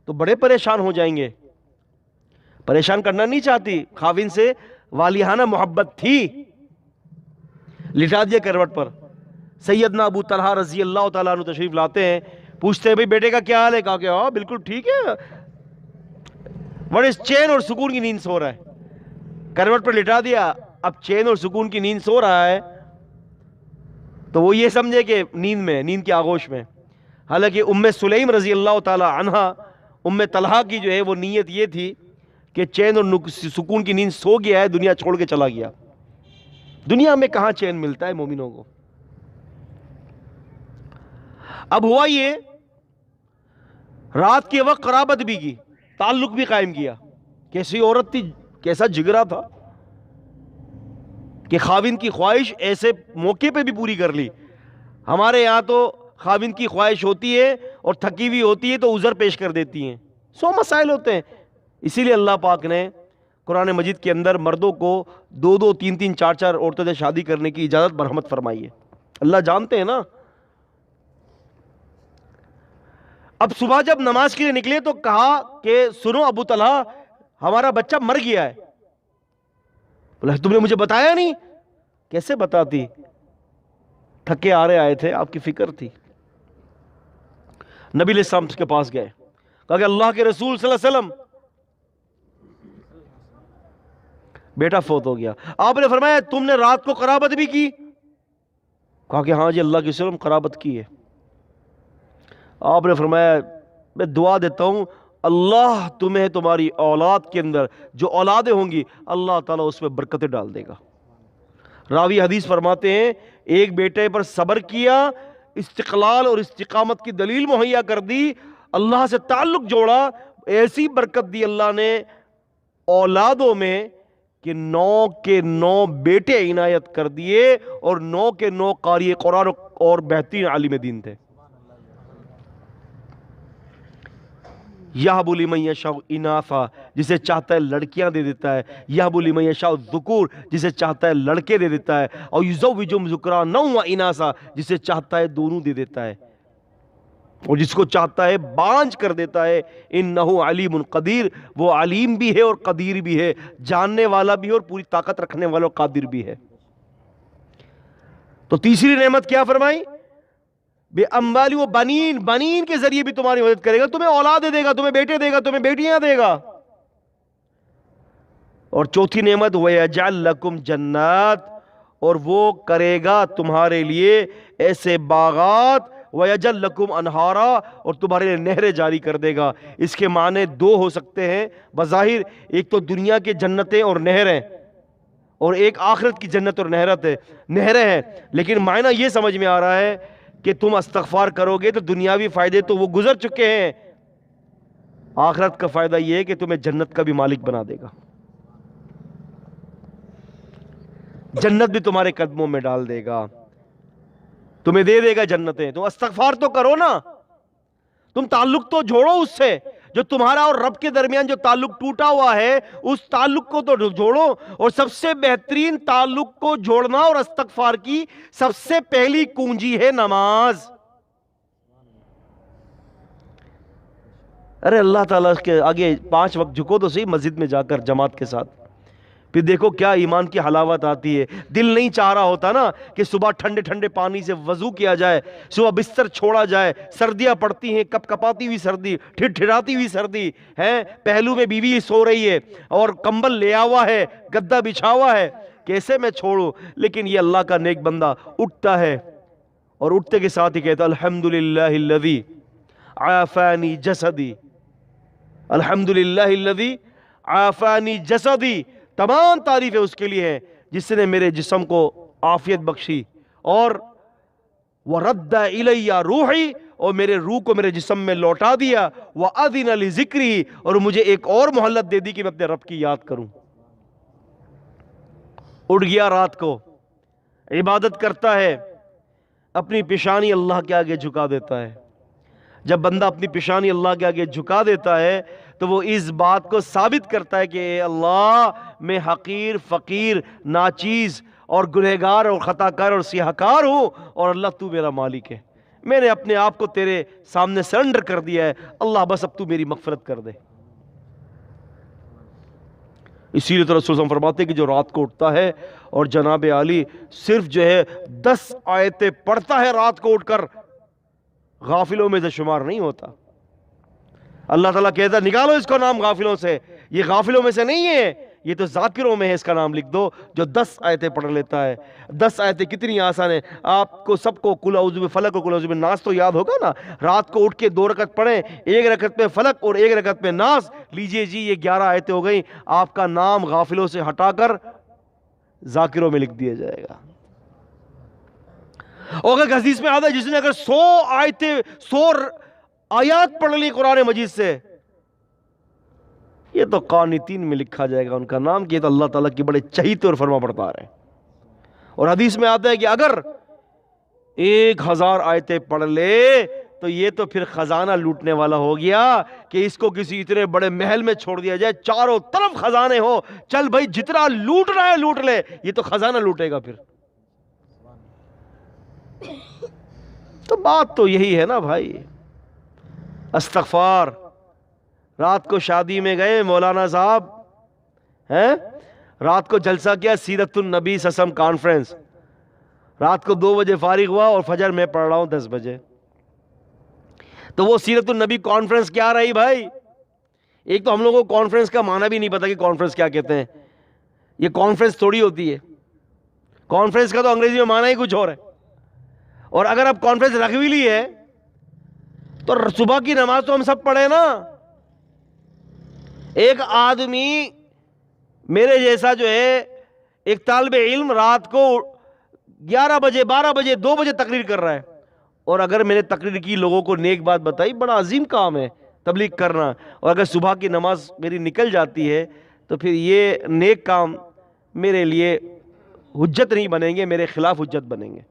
تو بڑے پریشان ہو جائیں گے۔ پریشان کرنا نہیں چاہتی، خاوند سے والیانہ محبت تھی، لٹا دیا کروٹ پر۔ سیدنا ابو طلحہ رضی اللہ تعالیٰ عنہ تشریف لاتے ہیں، پوچھتے ہیں بھئی بیٹے کا کیا حال ہے؟ کہا کہ ہاں بالکل ٹھیک ہے، بڑے چین اور سکون کی نیند سو رہا ہے۔ کروٹ پر لٹا دیا، اب چین اور سکون کی نیند سو رہا ہے تو وہ یہ سمجھے کہ نیند کی آغوش میں، حالانکہ ام سلیم رضی اللہ تعالی عنہ، ام طلحہ کی جو ہے وہ نیت یہ تھی کہ چین اور سکون کی نیند سو گیا ہے، دنیا چھوڑ کے چلا گیا۔ دنیا میں کہاں چین ملتا ہے مومنوں کو۔ اب ہوا یہ، رات کے وقت قرابت بھی کی، تعلق بھی قائم کیا۔ کیسی عورت تھی، کیسا جگرا تھا کہ خاوند کی خواہش ایسے موقع پہ بھی پوری کر لی۔ ہمارے یہاں تو خاوند کی خواہش ہوتی ہے اور تھکی ہوئی ہوتی ہے تو عذر پیش کر دیتی ہیں، 100 مسائل ہوتے ہیں۔ اسی لیے اللہ پاک نے قرآن مجید کے اندر مردوں کو 2 3 4 4 عورتوں سے شادی کرنے کی اجازت برحمت فرمائی ہے۔ اللہ جانتے ہیں نا۔ اب صبح جب نماز کے لیے نکلے تو کہا کہ سنو ابو طلحہ، ہمارا بچہ مر گیا ہے۔ بولا تم نے مجھے بتایا نہیں؟ کیسے بتاتی، تھکے آئے تھے، آپ کی فکر تھی۔ نبی علیہ السلام کے پاس گئے، کہا کہ اللہ کے رسول صلی اللہ علیہ وسلم بیٹا فوت ہو گیا۔ آپ نے فرمایا تم نے رات کو قرابت بھی کی؟ کہا کہ ہاں جی اللہ کے رسول قرابت کی ہے۔ آپ نے فرمایا میں دعا دیتا ہوں اللہ تمہیں تمہاری اولاد کے اندر جو اولادیں ہوں گی اللہ تعالیٰ اس میں برکتیں ڈال دے گا۔ راوی حدیث فرماتے ہیں ایک بیٹے پر صبر کیا، استقلال اور استقامت کی دلیل مہیا کر دی، اللہ سے تعلق جوڑا، ایسی برکت دی اللہ نے اولادوں میں کہ 9 کے 9 بیٹے عنایت کر دیے، اور 9 کے 9 قاری قرآن اور بہترین عالم دین تھے۔ یَهْبُ لِمَن یَشَاءُ إِنَاثًا، جسے چاہتا ہے لڑکیاں دے دیتا ہے، یَهْبُ لِمَن یَشَاءُ الذُّکُورَ، جسے چاہتا ہے لڑکے دے دیتا ہے، اور یُزَوِّجُهُمْ ذُکْرَانًا وَإِنَاثًا، جسے چاہتا ہے دونوں دے دیتا ہے، اور جس کو چاہتا ہے بانج کر دیتا ہے۔ إِنَّهُ عَلِيمٌ قدیر، وہ علیم بھی ہے اور قدیر بھی ہے، جاننے والا بھی ہے اور پوری طاقت رکھنے والا اور قادر بھی ہے۔ تو تیسری نعمت کیا فرمائی؟ بے اموالی و بنین، بنین کے ذریعے بھی تمہاری مدد کرے گا، تمہیں اولادیں دے گا، تمہیں بیٹے دے گا، تمہیں بیٹیاں دے گا۔ اور چوتھی نعمت وَيَجْعَلْ لَكُمْ جَنَّاتٍ، اور وہ کرے گا تمہارے لیے ایسے باغات، وَيَجْعَلْ لَكُمْ أَنْهَارًا، اور تمہارے لیے نہریں جاری کر دے گا۔ اس کے معنی 2 ہو سکتے ہیں بظاہر، ایک تو دنیا کے جنتیں اور نہریں، اور ایک آخرت کی جنت اور نہریں ہیں، لیکن معنی یہ سمجھ میں آ رہا ہے کہ تم استغفار کرو گے تو دنیاوی فائدے تو وہ گزر چکے ہیں، آخرت کا فائدہ یہ ہے کہ تمہیں جنت کا بھی مالک بنا دے گا، جنت بھی تمہارے قدموں میں ڈال دے گا، تمہیں دے دے گا جنتیں۔ تو استغفار تو کرو نا، تم تعلق تو جوڑو اس سے، جو تمہارا اور رب کے درمیان جو تعلق ٹوٹا ہوا ہے اس تعلق کو تو جوڑو۔ اور سب سے بہترین تعلق کو جوڑنا اور استغفار کی سب سے پہلی کنجی ہے نماز۔ ارے اللہ تعالیٰ کے آگے 5 وقت جھکو تو صحیح مسجد میں جا کر جماعت کے ساتھ، پھر دیکھو کیا ایمان کی حلاوت آتی ہے۔ دل نہیں چاہ رہا ہوتا نا کہ صبح ٹھنڈے ٹھنڈے پانی سے وضو کیا جائے، صبح بستر چھوڑا جائے، سردیاں پڑتی ہیں، کپ کپاتی ہوئی سردی، ٹھٹھراتی ہوئی سردی ہے، پہلو میں بیوی سو رہی ہے اور کمبل لے ہوا ہے، گدا بچھا ہوا ہے، کیسے میں چھوڑوں؟ لیکن یہ اللہ کا نیک بندہ اٹھتا ہے اور اٹھتے کے ساتھ ہی کہتا الحمدللہ الذی عافانی جسدی، الحمدللہ الذی عافانی جسدی، تمام تعریفیں اس کے لیے ہیں جس نے میرے جسم کو عافیت بخشی اور وَرَدَّ إِلَيَّ روحی، اور میرے روح کو میرے جسم میں لوٹا دیا، وَأَذِنَ لِذِكْرِهِ، اور مجھے ایک اور مہلت دے دی کہ میں اپنے رب کی یاد کروں۔ اٹھ گیا رات کو، عبادت کرتا ہے، اپنی پیشانی اللہ کے آگے جھکا دیتا ہے۔ جب بندہ اپنی پیشانی اللہ کے آگے جھکا دیتا ہے تو وہ اس بات کو ثابت کرتا ہے کہ اے اللہ، میں حقیر، فقیر، ناچیز اور گنہگار اور خطا کار اور سیاہ کار ہوں، اور اللہ تو میرا مالک ہے۔ میں نے اپنے آپ کو تیرے سامنے سرنڈر کر دیا ہے، اللہ بس اب تو میری مغفرت کر دے۔ اسی لیے تو رسول صلی اللہ علیہ وسلم فرماتے ہیں کہ جو رات کو اٹھتا ہے اور جناب عالی صرف جو ہے 10 آیتیں پڑھتا ہے رات کو اٹھ کر، غافلوں میں سے شمار نہیں ہوتا۔ اللہ تعالیٰ کہتا ہے نکالو اس کو نام غافلوں سے، یہ غافلوں میں سے نہیں ہے، یہ تو ذاکروں میں ہے، اس کا نام لکھ دو جو 10 آیتیں پڑھ لیتا ہے۔ 10 آیتیں کتنی آسان ہیں، آپ کو سب کو قل اعوذ بفلق اور قل اعوذ بالناس تو یاد ہوگا نا۔ رات کو اٹھ کے 2 رکعت پڑھیں، 1 رکعت میں فلق اور 1 رکعت میں ناس، لیجئے جی یہ 11 آیتیں ہو گئیں، آپ کا نام غافلوں سے ہٹا کر ذاکروں میں لکھ دیا جائے گا۔ اور اگر حدیث میں آتا ہے جس نے اگر 100 آیات پڑھ لی قرآن مجید سے، یہ تو قانتین میں لکھا جائے گا ان کا نام، کہ یہ تو اللہ تعالیٰ کی بڑے چہیتے اور فرما بردار ہیں۔ اور حدیث میں آتا ہے کہ اگر 1000 آیتیں پڑھ لے تو یہ تو پھر خزانہ لوٹنے والا ہو گیا، کہ اس کو کسی اتنے بڑے محل میں چھوڑ دیا جائے، چاروں طرف خزانے ہو، چل بھائی جتنا لوٹنا ہے لوٹ لے، یہ تو خزانہ لوٹے گا پھر۔ تو بات تو یہی ہے نا بھائی، استغفار۔ رات کو شادی میں گئے مولانا صاحب ہیں، رات کو جلسہ کیا سیرت النبی صلی اللہ علیہ وسلم کانفرنس، رات کو 2 بجے فارغ ہوا اور فجر میں پڑھ رہا ہوں 10 بجے۔ تو وہ سیرت النبی کانفرنس کیا رہی بھائی؟ ایک تو ہم لوگوں کو کانفرنس کا معنی بھی نہیں پتا کہ کانفرنس کیا کہتے ہیں، یہ کانفرنس تھوڑی ہوتی ہے، کانفرنس کا تو انگریزی میں معنی ہی کچھ اور ہے۔ اور اگر اب کانفرنس رکھ بھی لی ہے تو صبح کی نماز تو ہم سب پڑھے نا۔ ایک آدمی میرے جیسا جو ہے ایک طالب علم رات کو 11 بجے 12 بجے 2 بجے تقریر کر رہا ہے، اور اگر میں نے تقریر کی لوگوں کو نیک بات بتائی، بڑا عظیم کام ہے تبلیغ کرنا، اور اگر صبح کی نماز میری نکل جاتی ہے تو پھر یہ نیک کام میرے لیے حجت نہیں بنیں گے، میرے خلاف حجت بنیں گے،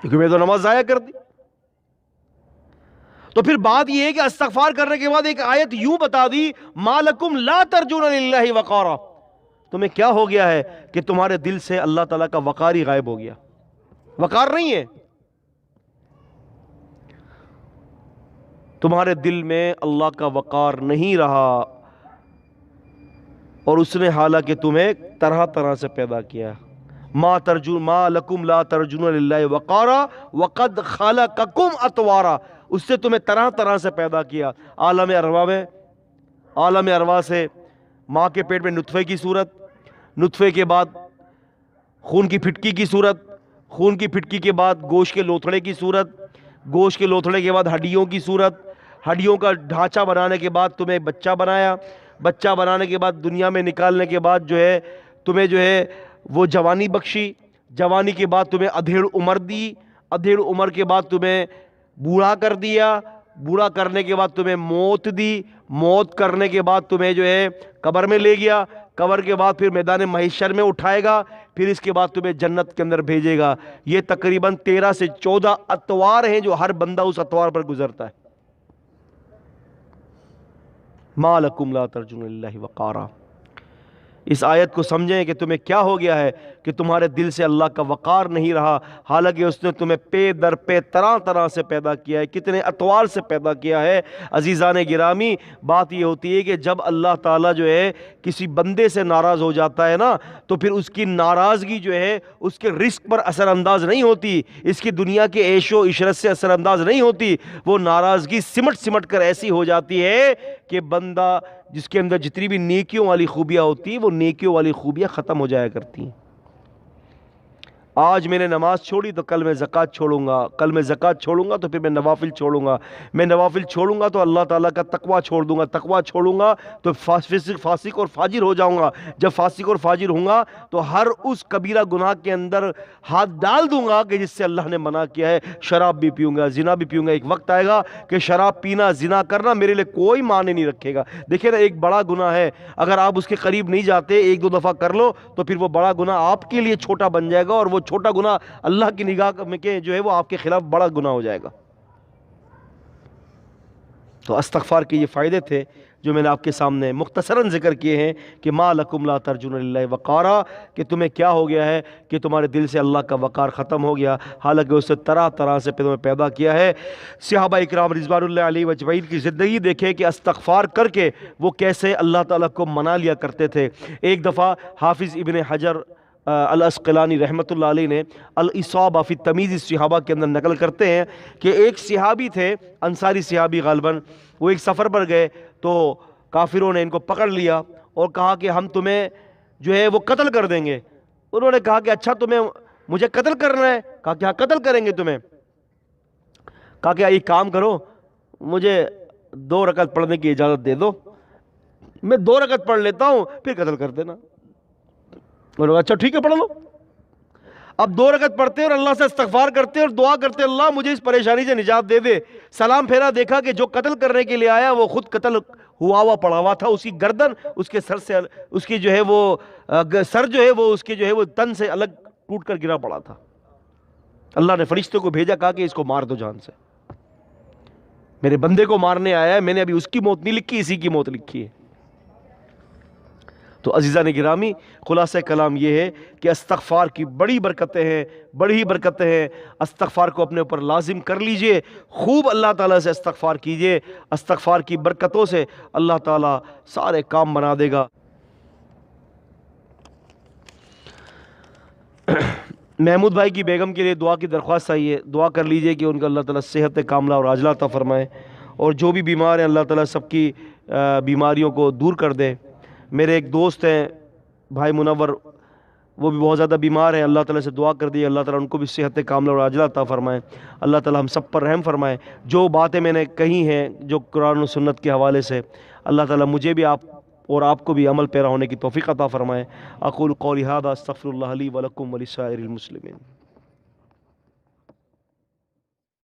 کیونکہ میں تو نماز ضائع کر دی۔ تو پھر بات یہ ہے کہ استغفار کرنے کے بعد ایک آیت یوں بتا دی، ما لکم لا ترجون للہ وقارا، تمہیں کیا ہو گیا ہے کہ تمہارے دل سے اللہ تعالیٰ کا وقار ہی غائب ہو گیا، وقار نہیں ہے تمہارے دل میں، اللہ کا وقار نہیں رہا، اور اس نے حالانکہ تمہیں طرح طرح سے پیدا کیا۔ ما لکم لا ترجون للہ وقارا وقد خلقکم اطوارا، اس سے تمہیں طرح طرح سے پیدا کیا۔ عالم ارواح سے ماں کے پیٹ میں نطفے کی صورت، نطفے کے بعد خون کی پھٹکی کی صورت، خون کی پھٹکی کے بعد گوشت کے لوتھڑے کی صورت، گوشت کے لوتھڑے کے بعد ہڈیوں کی صورت، ہڈیوں کا ڈھانچہ بنانے کے بعد تمہیں بچہ بنایا، بچہ بنانے کے بعد دنیا میں نکالنے کے بعد جو ہے تمہیں جو ہے وہ جوانی بخشی، جوانی کے بعد تمہیں ادھیڑ عمر دی، ادھیڑ عمر کے بعد تمہیں بوڑھا کر دیا، بوڑھا کرنے کے بعد تمہیں موت دی، موت کرنے کے بعد تمہیں جو ہے قبر میں لے گیا، قبر کے بعد پھر میدان محشر میں اٹھائے گا، پھر اس کے بعد تمہیں جنت کے اندر بھیجے گا۔ یہ تقریباً 13 سے 14 اطوار ہیں جو ہر بندہ اس اطوار پر گزرتا ہے۔ ما لکم لا ترجون للہ وقارا، اس آیت کو سمجھیں کہ تمہیں کیا ہو گیا ہے کہ تمہارے دل سے اللہ کا وقار نہیں رہا، حالانکہ اس نے تمہیں پے در پے طرح طرح سے پیدا کیا ہے، کتنے اطوار سے پیدا کیا ہے۔ عزیزان گرامی، بات یہ ہوتی ہے کہ جب اللہ تعالیٰ جو ہے کسی بندے سے ناراض ہو جاتا ہے نا، تو پھر اس کی ناراضگی جو ہے اس کے رزق پر اثر انداز نہیں ہوتی، اس کی دنیا کے عیش و عشرت سے اثر انداز نہیں ہوتی، وہ ناراضگی سمٹ سمٹ کر ایسی ہو جاتی ہے کہ بندہ جس کے اندر جتنی بھی نیکیوں والی خوبیاں ہوتی ہیں وہ نیکیوں والی خوبیاں ختم ہو جایا کرتی ہیں۔ آج میں نے نماز چھوڑی تو کل میں زکوٰۃ چھوڑوں گا، کل میں زکوٰۃ چھوڑوں گا تو پھر میں نوافل چھوڑوں گا، میں نوافل چھوڑوں گا تو اللہ تعالیٰ کا تقویٰ چھوڑ دوں گا، تقویٰ چھوڑوں گا تو فاسق اور فاجر ہو جاؤں گا، جب فاسق اور فاجر ہوں گا تو ہر اس کبیرہ گناہ کے اندر ہاتھ ڈال دوں گا کہ جس سے اللہ نے منع کیا ہے۔ شراب بھی پیوں گا، زنا بھی پیوں گا، ایک وقت آئے گا کہ شراب پینا، زنا کرنا میرے لیے کوئی معنی نہیں رکھے گا۔ دیکھیں نا، ایک بڑا گناہ ہے، اگر آپ اس کے قریب نہیں جاتے، ایک دو دفعہ کر لو تو پھر وہ بڑا گناہ آپ کے لیے چھوٹا بن جائے گا، اور وہ چھوٹا گناہ اللہ کی نگاہ میں کہ جو ہے وہ آپ کے خلاف بڑا گناہ ہو جائے گا۔ تو استغفار کے یہ فائدے تھے جو میں نے آپ کے سامنے مختصراً ذکر کیے ہیں کہ ما لکم لا ترجون للہ وقارا، کہ تمہیں کیا ہو گیا ہے کہ تمہارے دل سے اللہ کا وقار ختم ہو گیا، حالانکہ اس سے طرح طرح سے تمہیں پیدا کیا ہے۔ صحابہ اکرام رضوان اللہ علیہ اجمعین کی زندگی دیکھیں کہ استغفار کر کے وہ کیسے اللہ تعالیٰ کو منا لیا کرتے تھے۔ ایک دفعہ حافظ ابن حجر الاسقلانی رحمۃ اللہ علیہ نے الاصابہ فی تمیز الصحابہ کے اندر نقل کرتے ہیں کہ ایک صحابی تھے، انصاری صحابی غالباً، وہ ایک سفر پر گئے تو کافروں نے ان کو پکڑ لیا اور کہا کہ ہم تمہیں جو ہے وہ قتل کر دیں گے۔ انہوں نے کہا کہ اچھا تمہیں مجھے قتل کرنا ہے؟ کہا کہ ہاں قتل کریں گے تمہیں۔ کہا کہ ایک کام کرو، مجھے 2 رکعت پڑھنے کی اجازت دے دو، میں 2 رکعت پڑھ لیتا ہوں پھر قتل کر دینا۔ انہوں نے کہا اچھا ٹھیک ہے پڑھ لو۔ اب 2 رکعت پڑھتے اور اللہ سے استغفار کرتے اور دعا کرتے اللہ مجھے اس پریشانی سے نجات دے دے۔ سلام پھیرا، دیکھا کہ جو قتل کرنے کے لیے آیا وہ خود قتل ہوا پڑا ہوا تھا، اس کی گردن اس کے سر سے، اس کی جو ہے وہ سر جو ہے وہ اس کے جو ہے وہ تن سے الگ ٹوٹ کر گرا پڑا تھا۔ اللہ نے فرشتے کو بھیجا، کہا کہ اس کو مار دو جان سے، میرے بندے کو مارنے آیا ہے، میں نے ابھی اس کی موت نہیں لکھی، اسی کی موت لکھی ہے۔ تو عزیزان گرامی، خلاصہ کلام یہ ہے کہ استغفار کی بڑی برکتیں ہیں، بڑی برکتیں ہیں۔ استغفار کو اپنے اوپر لازم کر لیجئے، خوب اللہ تعالیٰ سے استغفار کیجئے، استغفار کی برکتوں سے اللہ تعالیٰ سارے کام بنا دے گا۔ محمود بھائی کی بیگم کے لیے دعا کی درخواست آئی ہے، دعا کر لیجئے کہ ان کو اللہ تعالیٰ صحت کاملہ اور عاجلہ عطا فرمائے، اور جو بھی بیمار ہیں اللہ تعالیٰ سب کی بیماریوں کو دور کر دے۔ میرے ایک دوست ہیں بھائی منور، وہ بھی بہت زیادہ بیمار ہیں، اللہ تعالیٰ سے دعا کر دی اللہ تعالیٰ ان کو بھی صحت کاملہ اور عاجلہ عطا فرمائے، اللہ تعالیٰ ہم سب پر رحم فرمائے۔ جو باتیں میں نے کہی ہیں جو قرآن و سنت کے حوالے سے، اللہ تعالیٰ مجھے بھی اور آپ کو بھی عمل پیرا ہونے کی توفیق عطا فرمائے۔ اقول قولی ھذا استغفر اللہ لی ولکم ولسائر المسلمین۔